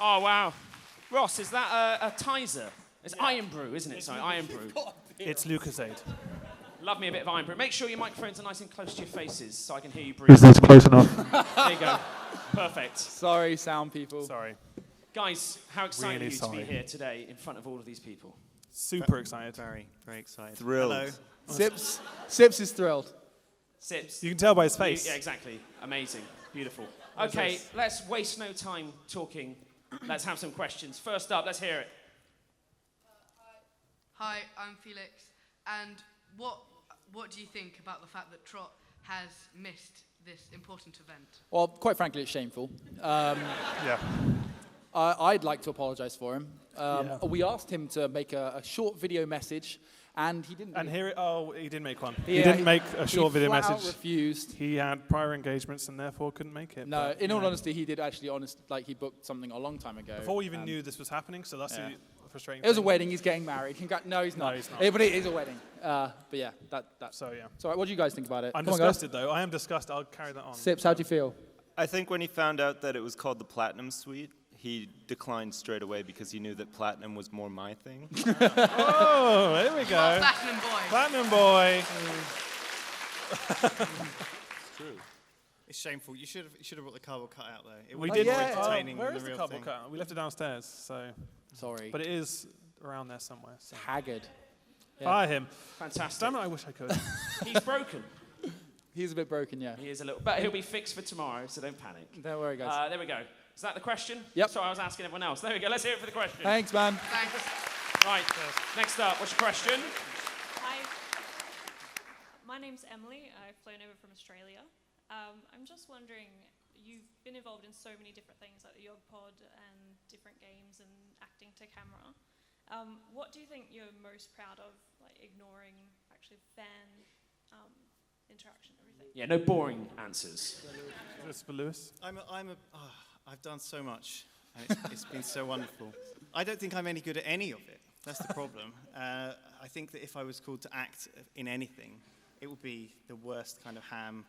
Oh, wow. Ross, is that a Tizer? It's Iron Brew, isn't it? Sorry, Iron Brew. It's Lucasade. Love me a bit of Iron Brew. Make sure your microphones are nice and close to your faces so I can hear you breathe. Is this close enough? There you go. Perfect. Sorry, sound people. Sorry. Guys, how excited Really are you to be sorry. here today in front of all of these people? Super excited. Very, very excited. Thrilled. Hello. Sips is thrilled. Sips. You can tell by his face. Yeah, exactly. Amazing. Beautiful. Okay, let's waste no time talking. Let's have some questions. First up, let's hear it. Hi, I'm Felix. And what do you think about the fact that Trot has missed this important event? Well, quite frankly, it's shameful. Yeah. I'd like to apologise for him. We asked him to make a short video message, and he didn't. And here, he didn't make one. Yeah, he didn't make a short video flat out message. refused. He had prior engagements and therefore couldn't make it. No, but, in all honesty, he did actually he booked something a long time ago. Before we even knew this was happening, so that's the frustrating It was a thing. wedding, he's getting married. No, he's not. No, he's not. But it is a wedding. But yeah, that's... So, yeah. So what do you guys think about it? I'm Come on, guys. disgusted, though. I am disgusted. I'll carry that on. Sips, how do you feel? I think when he found out that it was called the Platinum Suite, he declined straight away because he knew that Platinum was more my thing. Oh, there we go. Platinum Boy. Platinum Boy. It's true. It's shameful. You should have brought the cardboard cutout though. It We would did. be more yeah. entertaining Where than is the the real cardboard thing. cutout? We left it downstairs, so. Sorry. But it is around there somewhere. So. Haggard. Yeah. Fire him. Fantastic. Damn it, I wish I could. He's broken. He's a bit broken, yeah. He is a little, but he'll be fixed for tomorrow, so don't panic. Don't worry, guys. There we go. Is that the question? Yep. Sorry, I was asking everyone else. There we go. Let's hear it for the question. Thanks, man. Thanks. Right. Next up, what's your question? Hi. My name's Emily. I've flown over from Australia. I'm just wondering, you've been involved in so many different things like the YogPod and different games and acting to camera. What do you think you're most proud of, like ignoring actually fan interaction and everything? Yeah, no boring answers. Just for Lewis. I've done so much, and it's been so wonderful. I don't think I'm any good at any of it. That's the problem. I think that if I was called to act in anything, it would be the worst kind of ham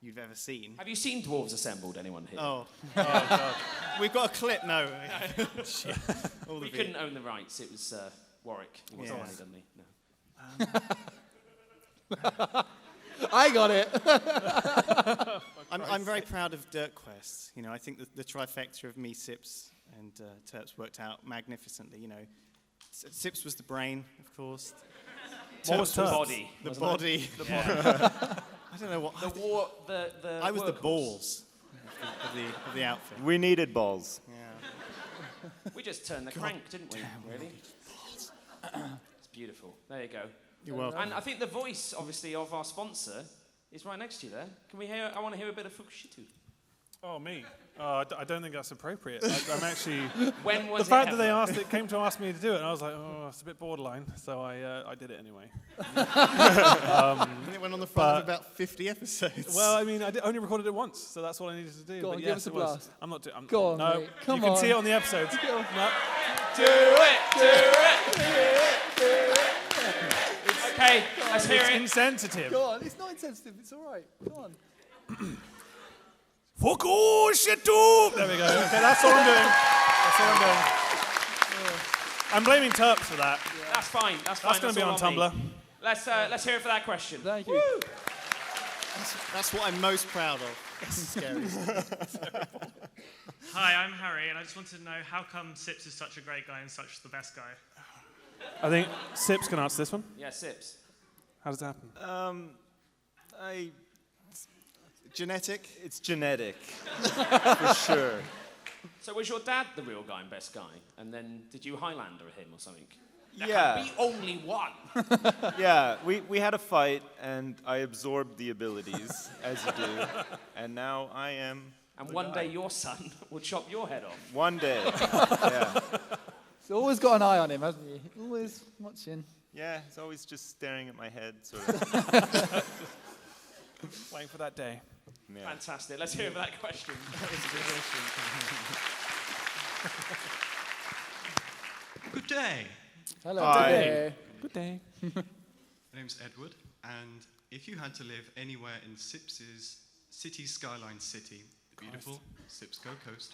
you've ever seen. Have you seen Dwarves Assembled, anyone here? Oh God. We've got a clip, no. Shit. All the We couldn't own the rights. It was Warwick. He wasn't Yes. money, didn't he? No. I got it. I'm very proud of YogQuest. You know, I think the trifecta of me, Sips, and Turps worked out magnificently. You know, Sips was the brain, of course. What was The Turps? body. The wasn't body. it? I don't know what. The I was the workhorse. balls of the outfit. We needed balls. Yeah. We just turned the crank, didn't we? Really? It's beautiful. There you go. You're welcome. And I think the voice, obviously, of our sponsor is right next to you there. Can we hear? I want to hear a bit of Fukushitu. Oh, me? I don't think that's appropriate. I'm actually... When was The fact it that ever? they came to ask me to do it, and I was like, oh, it's a bit borderline, so I did it anyway. And it went on the front of about 50 episodes. Well, I mean, only recorded it once, so that's all I needed to do. Go on, but give yes, us a it was. blast. I'm not doing. Go on, no, mate. Come you can on. see it on the episodes. Go on. No. Do it! Do it! Okay, let's hear It's it. insensitive. Go on. It's not insensitive. It's all right. Go on. Fukushitu! There we go. Okay, that's all I'm doing. That's all I'm doing. I'm blaming Turps for that. That's fine. That's fine. That's going to be all on me. Tumblr. Let's hear it for that question. Thank you. Woo! That's what I'm most proud of. It's scary. Hi, I'm Harry, and I just wanted to know how come Sips is such a great guy and such the best guy? I think Sips can answer this one. Yeah, Sips. How does it happen? Genetic. It's genetic, for sure. So was your dad the real guy and best guy? And then did you Highlander him or something? There Yeah. can be only one. Yeah, we had a fight, and I absorbed the abilities, as you do, and now I am And one day your son will chop your head off. one day. Yeah, He's always got an eye on him, hasn't he? Always watching. yeah, he's always just staring at my head, sort of. Waiting for that day. Yeah. Fantastic. Let's hear that question. Good day. Hello. Hi. Today. Good day. My name's Edward, and if you had to live anywhere in Sips's city, Skyline City, the beautiful Sips Go Coast,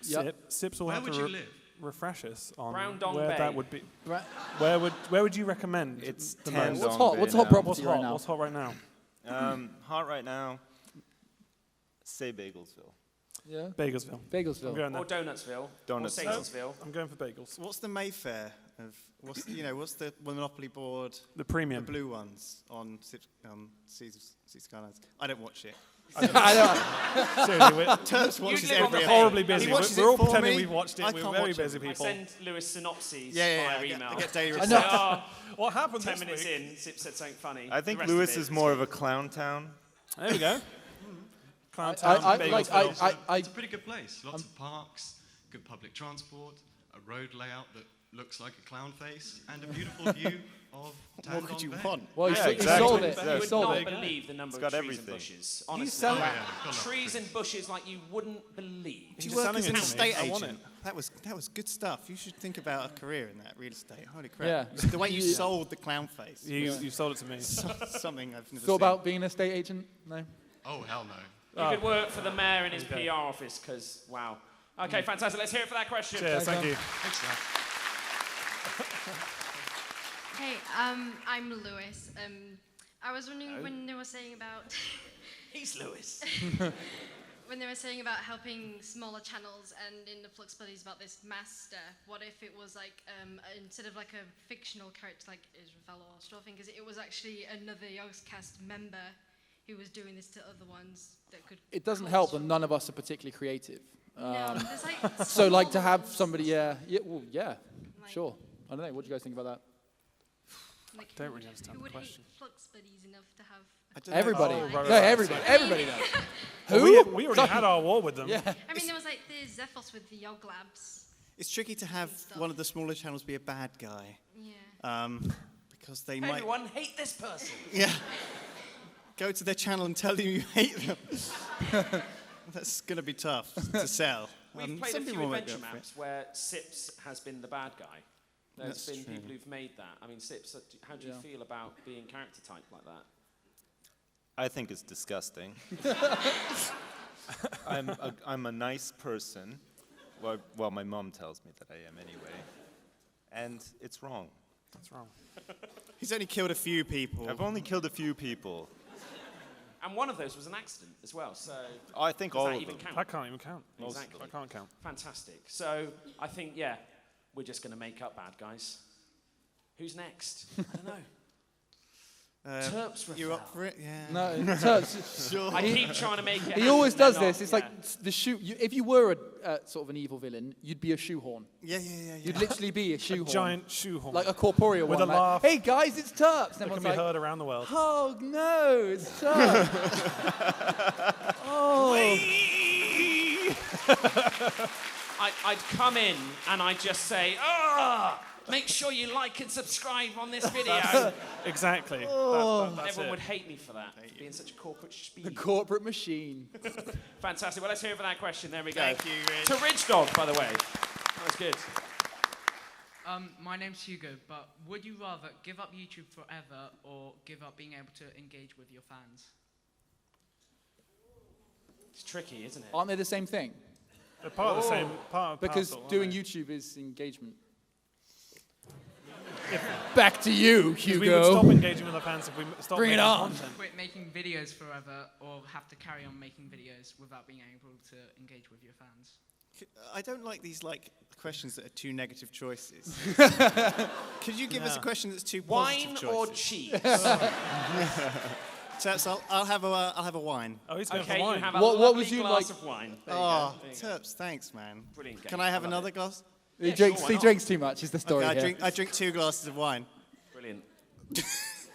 Sips will Where have would to you live? refresh us on Browndong where Bay. that would be. Bra- Where would you recommend? It's the Tandong most? What's hot? Bay What's hot now. property What's right hot? now? What's hot right now? Hot right now. Say Bagelsville. Yeah. Bagelsville. I'm Bagelsville. going Or there. Donutsville. Donutsville. Or Satan'sville. I'm going for bagels. What's the Mayfair of what's the Monopoly board? The The premium. blue ones on Seas Skylines. I don't watch it. I know. Seriously, we're Turps watches live on the every bay. horribly He busy. watches We're it all for pretending me. we've watched it. I We're can't very watch it. busy I people. send Lewis synopses Yeah, via I email. get daily I reports. know. Oh, What happened 10 this minutes week? in, Sip said something funny. I think The rest of Lewis it is more of a clown town. There we go. Clown I Town, like. Bagelsville. It's a pretty good place. Lots of parks, good public transport, a road layout that looks like a clown face, and a beautiful view of Tandong What could you Bay. want? Well, Yeah, he exactly. sold it. Yeah, You He would sold not it. believe the number It's of got trees everything. and bushes. Honestly, selling- like, Oh, yeah, got a lot of trees trees. and bushes like you wouldn't believe. Do you He's work selling as an it to me. estate I want agent? That was good stuff. You should think about a career in that real estate. Holy crap! Yeah. The way you You- sold the clown face. You sold it to me. Something I've never Thought seen. about being an estate agent? No. Oh, hell no. You could work for the mayor in his PR office because, wow. Okay, fantastic. Let's hear it for that question. Cheers, thank you. Thanks for that. Hey, I'm Lewis. I was wondering when they were saying about He's Lewis. when they were saying about helping smaller channels and in the Flux Buddies about this master. What if it was like instead of like a fictional character like Israel or Strawfing, because it was actually another Yogscast member who was doing this to other ones that could. It doesn't cause help that trouble. none of us are particularly creative. No, there's like So, like, to smaller have ones, somebody, yeah, like, Like- I don't know. What do you guys think about that? like, Don't who really would- understand who the would question. hate Flux Buddies enough to have? I don't know. Everybody. Oh, right, No, right, everybody. right. Everybody does. Well, Who? we already had our war with them. Yeah. I mean, there was like the Zephos with the Yog Labs. It's tricky to have one of the smaller channels be a bad guy. Yeah. Because they might Everyone hate this person. go to their channel and tell you you hate them. That's going to be tough to sell. We've played a some few people won't adventure go for it. maps where Sips has been the bad guy. There's That's been true. people who've made that. I mean, Sips, how do you Yeah. feel about being character type like that? I think it's disgusting. I'm a nice person. Well, my mom tells me that I am anyway. And it's wrong. That's wrong. He's only killed a few people. I've only killed a few people. And one of those was an accident as well, so I think does all that of even them. count? That can't even count. Exactly. That can't count. Fantastic. So I think, yeah, we're just going to make up bad guys. Who's next? I don't know. Turps You Raphael. up for it? Yeah. No, Turps. Sure. I keep trying to make it He happen, always and they're does not, this. It's yeah. like the shoe. If you were a sort of an evil villain, you'd be a shoehorn. Yeah. You'd literally be a shoehorn. Giant shoehorn. Like a corporeal With one. a like, laugh. hey guys, it's Turps. And that can everyone's be like, heard around the world. oh no, it's Turps. oh. I'd come in and I'd just say, make sure you like and subscribe on this video. Exactly. And That's everyone it. would hate me for that, being such a corporate The speed. corporate machine. Fantastic. Well, let's hear it for that question. There we go. Thank you, Rich. To Ridge Dog, by the way. That was good. My name's Hugo, but would you rather give up YouTube forever or give up being able to engage with your fans? It's tricky, isn't it? Aren't they the same thing? They're part of the same part of Because parcel, aren't doing they? YouTube is engagement. Back to you, 'Cause we would Hugo. stop engaging with our fans if we stopped Bring it making on. content. Quit making videos forever or have to carry on making videos without being able to engage with your fans? I don't like these questions that are two negative choices. Could you give us a question that's two positive Wine or choices? cheese? Turps, I'll have a wine. Oh, he's going Okay, for you wine. have a What lovely would you glass like- of wine. There you Oh, go. There you go. Turps, thanks, man. Brilliant game. Can I have love another it. glass? He Yeah, drinks. sure, why he not? drinks too much. Is the story Okay, here. I drink 2 glasses of wine. Brilliant. Do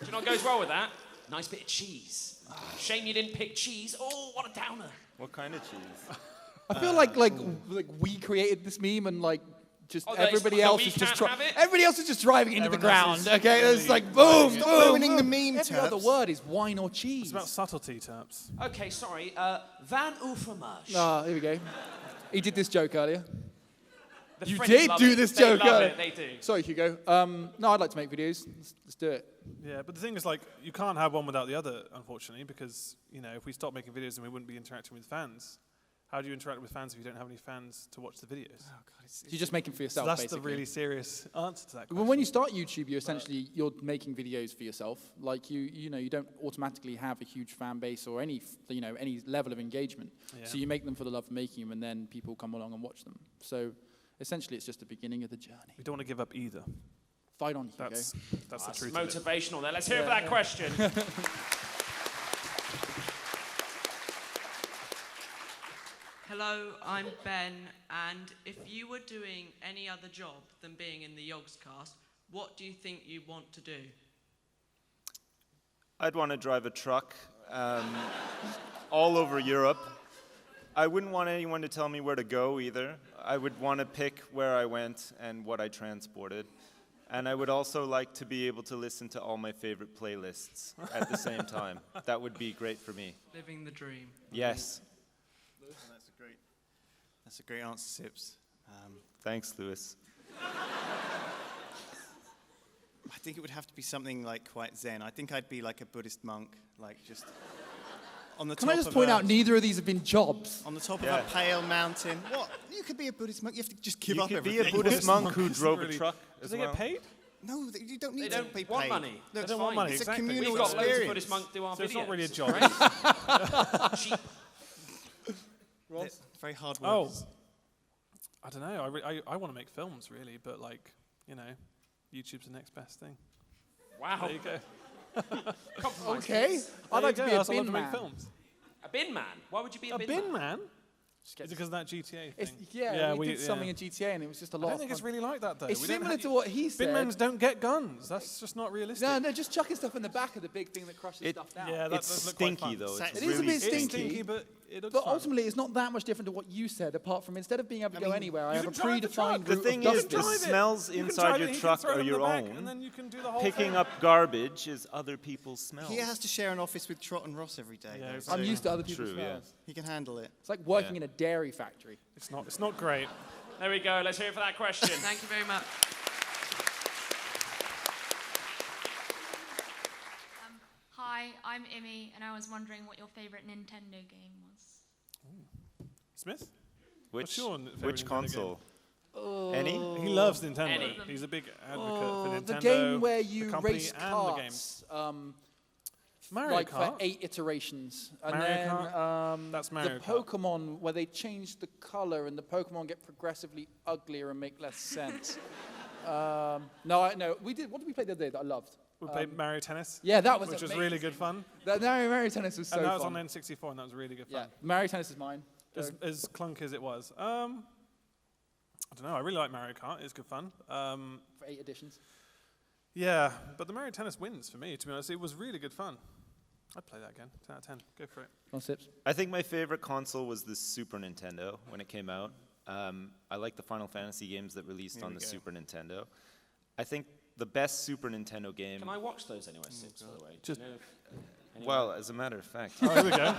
you know what goes well with that? Nice bit of cheese. Shame you didn't pick cheese. Oh, what a downer. What kind of cheese? I feel like we created this meme and like just Oh, that is- everybody that else we is just can't have it? everybody else is just driving into the Everyone else ground. is Okay, it's really like boom, Stop boom, ruining the boom. meme, Every other Turps. word is wine or cheese. It's about subtlety, Turps. Okay, sorry. Van ou fromage. Here we go. He did this joke earlier. The You French did love do it. this They joke love earlier. it, They do. Sorry, Hugo. No, I'd like to make videos. Let's do it. Yeah, but the thing is, like, you can't have one without the other, unfortunately, because, you know, if we stopped making videos, then we wouldn't be interacting with fans. how do you interact with fans if you don't have any fans to watch the videos? Oh God, So you just make them for So yourself, that's basically. the really serious answer to that question. Well, when you start YouTube, you're making videos for yourself. Like you don't automatically have a huge fan base or any level of engagement. Yeah. So you make them for the love of making them, and then people come along and watch them. So essentially, it's just the beginning of the journey. We don't want to give up either. Fight on, Hugo. That's the truth. Motivational there. Let's hear for that question. Hello, I'm Ben, and if you were doing any other job than being in the Yogscast, what do you think you want to do? I'd want to drive a truck all over Europe. I wouldn't want anyone to tell me where to go either. I would want to pick where I went and what I transported. And I would also like to be able to listen to all my favorite playlists at the same time. That would be great for me. Living the dream. Yes. That's a great answer, Sips. Thanks, Lewis. I think it would have to be something like quite zen. I think I'd be like a Buddhist monk, like just on the top of Can I just point out, neither of these have been jobs. on the top of a pale mountain. What? You could be a Buddhist monk. You have to just give You up could everything. be a Buddhist monk who drove a really- truck Do as they well. get paid? No, you don't need They to don't be paid. want money. No, They don't want money, It's exactly. a communal We've got loads of experience. Buddhist monks do our So videos. it's not really a job. Right? Cheap. They're very hard work. Oh, I don't know. I want to make films, really, but YouTube's the next best thing. Wow. There you go. Compromise. Okay. I'd like to be a I love bin to man. make films. A bin man? Why would you be a A bin bin man? man? Is it because of that GTA It's, thing? we did something in GTA, and it was just a lot I don't of think it's fun. really like that, though. It's We don't similar have- to what he said. Bin men don't get guns. That's just not realistic. No, just chucking stuff in the back of the big thing that crushes stuff down. Yeah, that It's does look quite stinky, fun. though. It It's is a really bit It's stinky. stinky, but it looks But fun. ultimately, it's not that much different to what you said, apart from instead of being able to go anywhere, I you have a can drive the truck. predefined The route thing of is, the justice. smells You can inside drive your it, he can truck throw it are in the your back, own. and then you can do the whole Picking thing. up garbage is other people's smells. He has to share an office with Trot and Ross every day. Yeah, though, exactly. I'm used to other people's True, yeah. smells. He can handle it. It's like working in a dairy factory. It's not great. There we go. Let's hear it for that question. Thank you very much. Hi, I'm Imi, and I was wondering what your favorite Nintendo game was. Smith? Which your favourite which Nintendo console? Any? He loves Nintendo. Any. He's a big advocate for Nintendo. The game where the you company race and the games. carts, Mario like Kart. for 8 iterations. And Mario then Kart? That's Mario the Kart. Pokemon, where they change the color and the Pokemon get progressively uglier and make less sense. No, we did. What did we play the other day that I loved? We played Mario Tennis. Yeah, that was which was amazing. really good fun. Mario Tennis was so And that fun. was on N64, and that was really good Yeah, fun. Mario Tennis is mine. As clunky as it was. I don't know. I really like Mario Kart. It's good fun. For 8 editions. Yeah, but the Mario Tennis wins for me. To be honest, it was really good fun. I'd play that again. 10 out of 10. Go for it. On Sips. I think my favorite console was the Super Nintendo when it came out. I like the Final Fantasy games that released on the Super Nintendo. I think the best Super Nintendo game. Can I watch those anyway, Sips, by the way? Do you know if Well, as a matter of fact. Oh, here we go.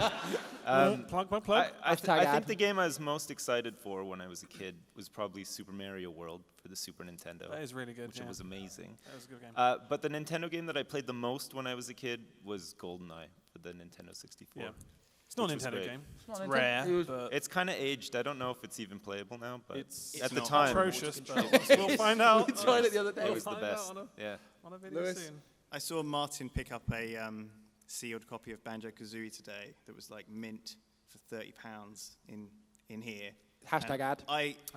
Plug. I think the game I was most excited for when I was a kid was probably Super Mario World for the Super Nintendo. That is really good, Which yeah. was amazing. That was a good game. But the Nintendo game that I played the most when I was a kid was GoldenEye for the Nintendo 64. Yeah. It's not a which was Nintendo great. game. It's It's rare, but It's kind of aged. I don't know if it's even playable now, but it's at the not time, atrocious, but we'll find out. We tried it the other day. It was the We'll find best. out Yeah. on a video Lewis? soon. I saw Martin pick up a sealed copy of Banjo-Kazooie today that was like mint for £30 in here. Hashtag ad.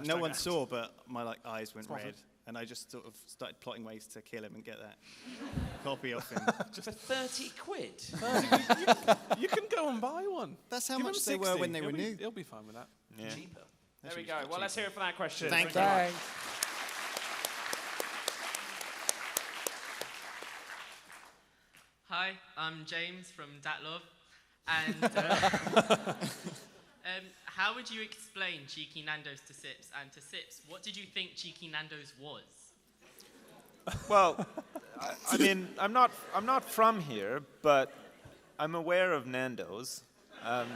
No one ad. saw, but my eyes went Sponsored. red, and I just sort of started plotting ways to kill him and get that copy off him. for 30 quid? You can go and buy one. That's how Give much him they were 60. when they were He'll be- new. He'll be fine with that. Yeah. Cheaper. There we go. Well, let's hear it for that question. Thank you. Thanks. Hi, I'm James from Datlov, and how would you explain Cheeky Nandos to Sips? And to Sips, what did you think Cheeky Nandos was? Well, I mean, I'm not from here, but I'm aware of Nandos. Do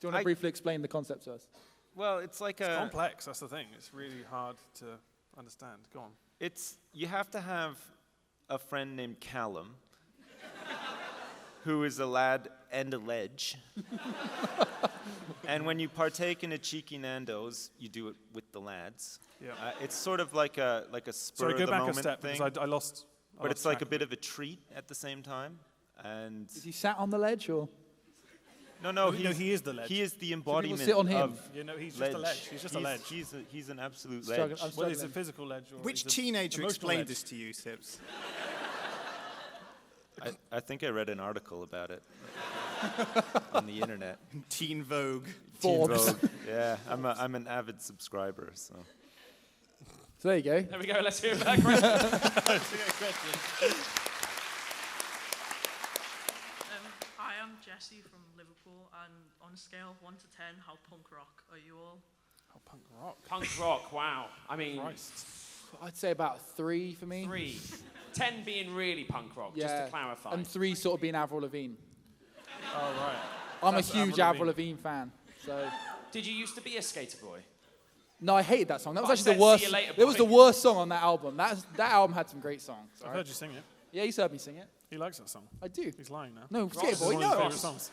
you want to briefly explain the concept to us? Well, it's like It's a. complex. That's the thing. It's really hard to understand. Go on. You have to have a friend named Callum, who is a lad and a ledge. And when you partake in a cheeky Nandos, you do it with the lads. Yeah. It's sort of like a spur of the moment thing. Sorry, go back a step because I lost. But it's like a bit of a treat at the same time. And Is he sat on the ledge or? no, he is the ledge. He is the embodiment sit on him? of he's ledge. just a ledge. He's just a ledge. He's an absolute Struggle- ledge. I'm Whether it's a struggling. physical ledge or Which it's a teenager emotional explained ledge. this to you, Sips? I think I read an article about it on the internet. Teen Vogue. Teen Vogue. Yeah, I'm an avid subscriber, so. So there you go. There we go. Let's hear that question. Hi, I'm Jesse from Liverpool, and on a scale of 1 to 10, how punk rock are you all? Oh, punk rock. Punk rock. Wow. I mean, I'd say about 3 for me. 3. 10 being really punk rock. Just to clarify. And 3 sort of being Avril Lavigne. Oh right. I'm That's a huge Avril Avril Lavigne. Lavigne fan. So. Did you used to be a skater boy? No, I hated that song. That was I actually said, the worst. "See you later, It was the boy." worst song on that album. That album had some great songs. I've heard you sing it. Yeah, he's heard me sing it. He likes that song. I do. He's lying now. No, Ross. Skater Boy, One of his no. favourite songs.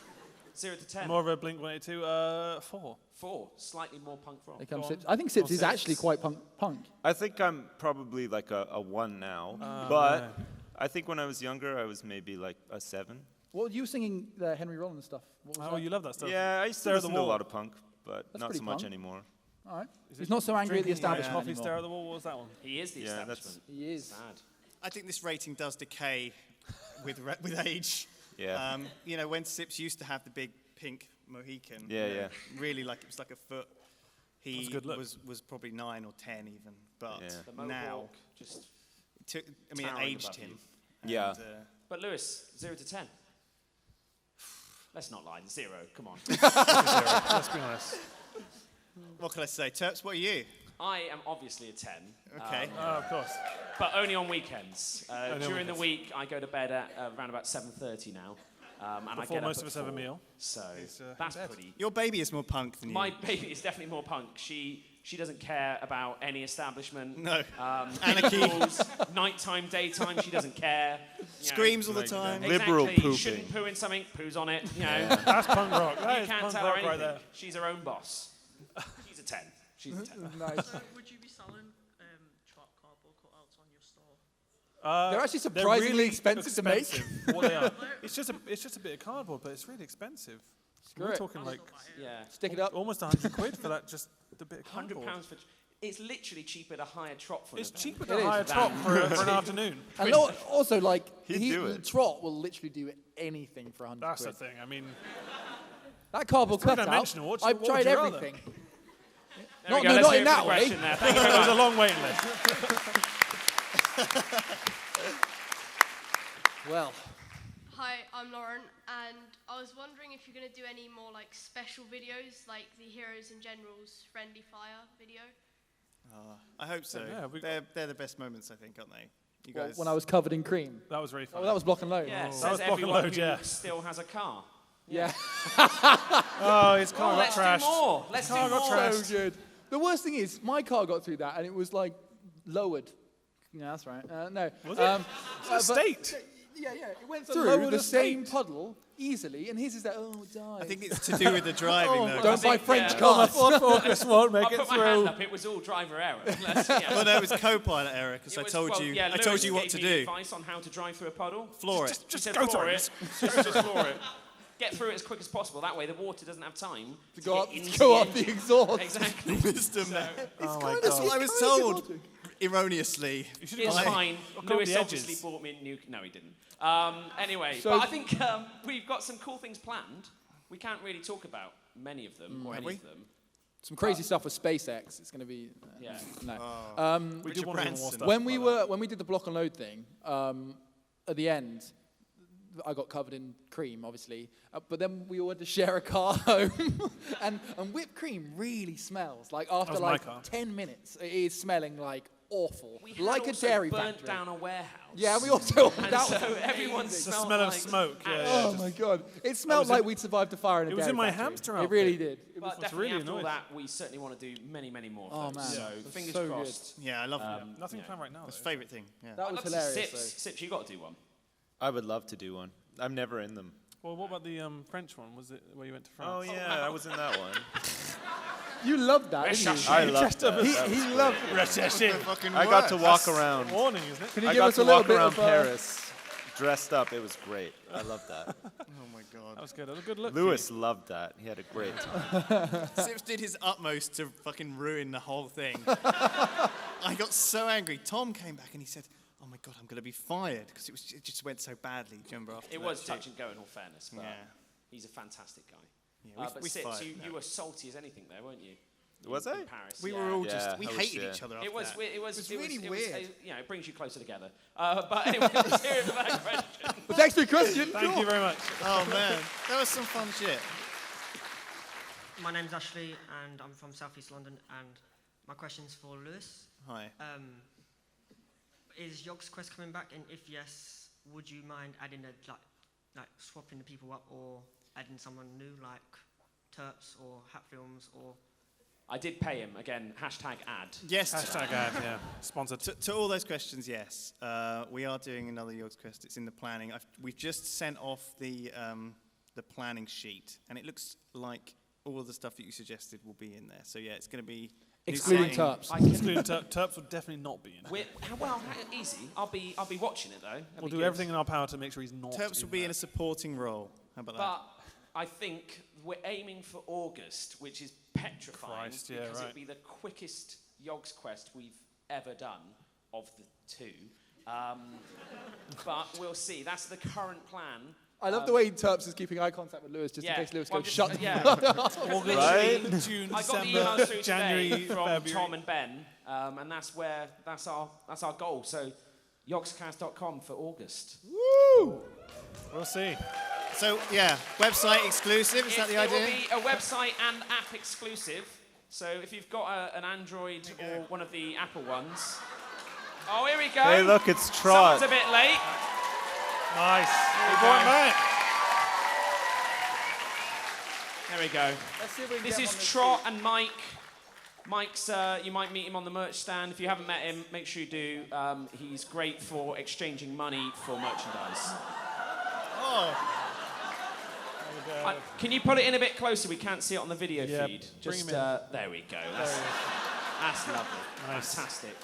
0 to 10. More of a Blink-182. 4. 4. Slightly more punk rock. Here comes Go on. Sips. I think Sips Go on, is Sips. actually quite punk. I think I'm probably like a 1 now, Oh, but man. I think when I was younger, I was maybe like a 7. Well, you were singing the Henry Rollins stuff. What was Oh, that? you love that stuff. Yeah, I used to Stare at the listen to a Wall. lot of punk, but That's not pretty so much punk. anymore. All right. Is He's it not so angry at the Drinking establishment Coffee, anymore. Stare at the Wall. What was that one? He is the Yeah, establishment. He is. Sad. I think this rating does decay with age. Yeah. You know, when Sips used to have the big pink Mohican. Yeah, you know, yeah. Really, like it was like a foot. He That's a good look. was probably 9 or 10 even, but Yeah. The mohawk now just. it towering aged above him. you. Yeah. And, But Lewis, 0 to 10. Let's not lie. 0. Come on. Let's be honest. what can I say? Turps, what are you? I am obviously a 10. Okay. Oh, of course. But only on weekends. on During the weekends. week, I go to bed at around about 7:30 now. And I Before get up most at of us have a 4. meal. So He's, that's in bed. pretty. Your baby is more punk than you. My baby is definitely more punk. She doesn't care about any establishment. No. Anarchy. Nighttime, daytime, she doesn't care. You know. Screams all the time. Liberal Exactly. pooping. Shouldn't poo in something, poos on it. You know. That's punk rock. That You is can't punk tell her rock anything. right there. She's her own boss. She's a 10. She's a 10. Nice. So, would you be selling Trot cardboard cutouts on your store? They're actually surprisingly really expensive to make. What they are. It's just a bit of cardboard, but it's really expensive. Screw We're it. talking like Yeah. Stick it up. almost 100 quid for that, just the bit of £100 cardboard. for. It's literally cheaper to hire Trot for an It's event. cheaper It to is. hire Trot for an afternoon. And also, like, He'd do it. Trot will literally do anything for 100 That's quid. the thing. I mean, That cardboard It's cutout, three-dimensional. What I've would tried you rather? everything. There we go, No, let's not hear in it for that the way. question there. Thank you very there was much. a long waiting list. Well, Hi, I'm Lauren, and I was wondering if you're going to do any more like special videos, like the Heroes and Generals Friendly Fire video. I hope so. Yeah, they're the best moments, I think, aren't they? You well, guys. when I was covered in cream. That was really fun. Oh, that was block and load. Yeah, That says was block and everyone load, who yeah. still has a car. Yeah. Oh, his car got Let's trashed. do more. Let's do car got more. trashed. So good. The worst thing is, my car got through that, and it was like lowered. Yeah, that's right. No. Was it? It's a but- state. Yeah, it went lowered through the same estate. puddle easily, and his is that, oh, it died. I think it's to do with the driving, though. Don't buy French yeah. cars. Ford Focus won't make I'll it put my hand through. up. It was all driver error. Yeah. Well, no, it was co-pilot error because It I was- told well, you. yeah, I told Lewis you what gave to me do. advice on how to drive through a puddle. Floor it. He said go floor through it. Just floor it. Get through it as quick as possible. That way the water doesn't have time to go get up, into go the up the engine. exhaust. Exactly. Wisdom there. Oh my That's god. what I was told erroneously. You should It's have fine. Look on Lewis the obviously edges. bought me a new... No, he didn't. Anyway, So- but I think we've got some cool things planned. We can't really talk about many of them or Have any we? of them. Some crazy stuff with SpaceX. It's going to be... Yeah. No. We Richard do want to do more Branson. stuff. When we did the block and load thing, at the end, I got covered in cream, obviously, but then we all had to share a car home, and whipped cream really smells. Like after was my like car. 10 minutes, it is smelling like awful, We had like a also dairy burnt factory. down a warehouse. Yeah, we also. And that so was everyone amazing. The smelled smell of like smoke. Yeah, ash. yeah, Oh just- my god! It smelled was like in- we'd survived a fire in a it was dairy in my factory. hamster It outfit. really did. It But was definitely really after all annoyed. that, we certainly want to do many, many more Oh, things. man. So That's fingers so good. crossed. Yeah, I love them. Nothing Yeah. planned right now. That's though. favourite thing. Yeah. that I'd was love to see hilarious. Sips, you got to do one. I would love to do one. I'm never in them. Well, what about the French one? Was it where you went to France? Oh yeah, I was in that one. You loved that, didn't you? I loved that. He loved I got to walk around. Warning, isn't it? Can you I give got us to a little walk bit around of Paris, dressed up. It was great. I loved that. Oh my god. That was good. That was a good look. Lewis loved that. He had a great time. Sips did his utmost to fucking ruin the whole thing. I got so angry. Tom came back and he said, "Oh my god, I'm going to be fired," because it just went so badly. Do you remember after It that was too? touch and go in all fairness, but he's a fantastic guy. Yeah, But we Sips, fired you him. were salty as anything there, weren't you? Was in I? Paris. We yeah. were all Yeah, we I was, hated yeah. each other after It was that. really weird. You know, it brings you closer together. But anyway, let's hear it for that question. Well, thanks for your question. Thank you very much. Oh man, that was some fun shit. My name's Ashley, and I'm from Southeast London. And my question's for Lewis. Hi. Is YogQuest coming back? And if yes, would you mind adding like swapping the people up, or adding someone new like Turps or Hatfilms or? I did pay him again. Hashtag ad. Yes. Hashtag ad. Yeah. Sponsored. To all those questions, yes. We are doing another Yogscast. It's in the planning. We've just sent off the planning sheet, and it looks like all of the stuff that you suggested will be in there. So yeah, it's going to be Excluding Turps. Excluding Turps would definitely not be in it. Well, easy. I'll be watching it though. That'd We'll be do good. everything in our power to make sure he's not. Turps will be in a supporting role. How about that? But I think we're aiming for August, which is petrifying Christ, yeah, because right. it'd be the quickest Yogsquest we've ever done of the two. But we'll see. That's the current plan. I love the way Turps is keeping eye contact with Lewis, just in case Lewis goes, shut the fuck up. August, Literally, June, I got the December, email through January, today from February. Tom and Ben, and that's our goal. So, yogscast.com for August. Woo! We'll see. So yeah, website exclusive. Is that the idea? It will be a website and app exclusive. So if you've got an Android or one of the Apple ones. Oh, here we go. Hey, look, it's Trot. Someone's a bit late. Nice. We brought him back. There we go. Let's see if we can This get is him on Trot and Mike. Mike's, you might meet him on the merch stand. If you haven't met him, make sure you do. He's great for exchanging money for merchandise. Oh. Can you put it in a bit closer? We can't see it on the video Yeah, feed. bring Just him in. there we go. That's lovely. Nice. Fantastic.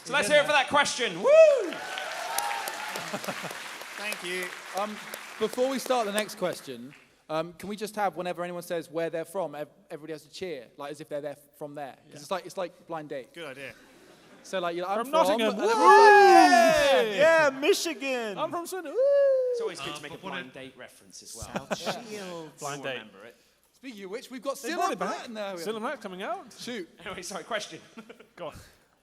So let's hear it for that question. Woo! Thank you. Before we start the next question, can we just have, whenever anyone says where they're from, everybody has to cheer, like as if they're there from there? Because it's like blind date. Good idea. So like, you're like, I'm From from Nottingham. and Woo! everyone's like, Yeah, Michigan. I'm from Swindon. It's always good to make a blind date reference as well. Blind You'll date. remember it. Speaking of which, we've got They Still brought on it back. back now. Still on that coming out. Shoot. Anyway, sorry, question. Go on.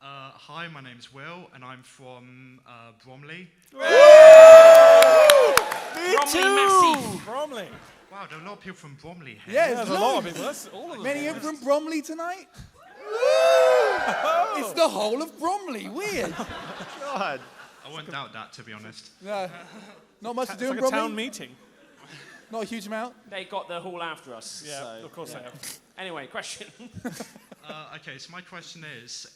Hi, my name's Will, and I'm from Bromley. Massive. Bromley. Wow, there are a lot of people from Bromley here. Yeah, There's a lot of people. That's all of them. Many of them from Bromley tonight? It's the whole of Bromley. Weird. God. I won't doubt that, to be honest. No. Not much to It's do in like a Bromley. town meeting. Not a huge amount. They got the hall after us. Yeah, so, of course they have. Anyway, question. Okay, so my question is,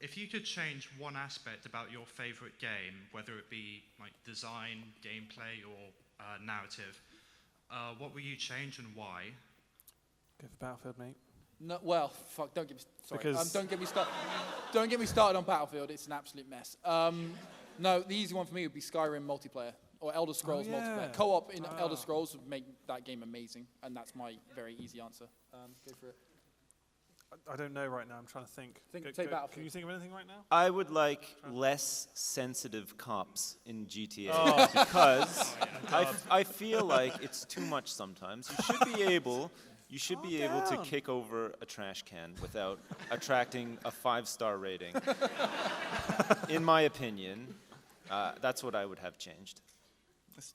if you could change one aspect about your favorite game, whether it be like design, gameplay, or narrative, what will you change and why? Go for Battlefield, mate. No, well, fuck. Don't get me. Sorry. Because- Don't get me started. Don't get me started on Battlefield. It's an absolute mess. No, the easy one for me would be Skyrim multiplayer or Elder Scrolls yeah. multiplayer. Co-op in Elder Scrolls would make that game amazing, and that's my very easy answer. Go for it. I don't know right now. I'm trying to think. Take Battlefield. Can you think of anything right now? I would like less sensitive cops in GTA Oh. because I feel like it's too much sometimes. You should be able to kick over a trash can without attracting a 5-star rating. In my opinion, that's what I would have changed.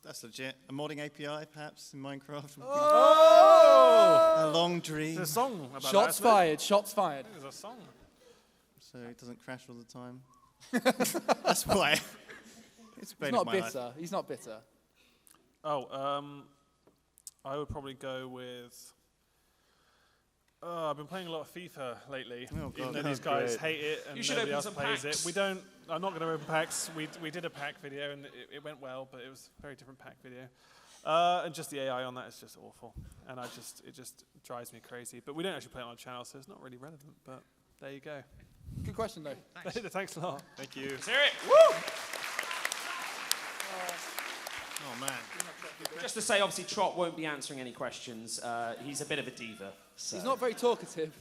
That's legit. A modding API, perhaps, in Minecraft. Oh! A long dream. There's a song about that. Shots isn't there? fired. Shots fired. There's a song. So it doesn't crash all the time. That's why. It's He's not bitter. He's not bitter. Oh, I would probably go with. I've been playing a lot of FIFA lately. Oh, God. Even though these guys Great. hate it and You should nobody open else some plays packs. it. We don't. I'm not going to open packs. We did a pack video and it went well, but it was a very different pack video. And just the AI on that is just awful, and it just drives me crazy. But we don't actually play it on our channel, so it's not really relevant. But there you go. Good question, though. Thanks a lot. Thank you. Let's hear it. Woo! Oh, man. Just to say, obviously, Trot won't be answering any questions. He's a bit of a diva. So. He's not very talkative.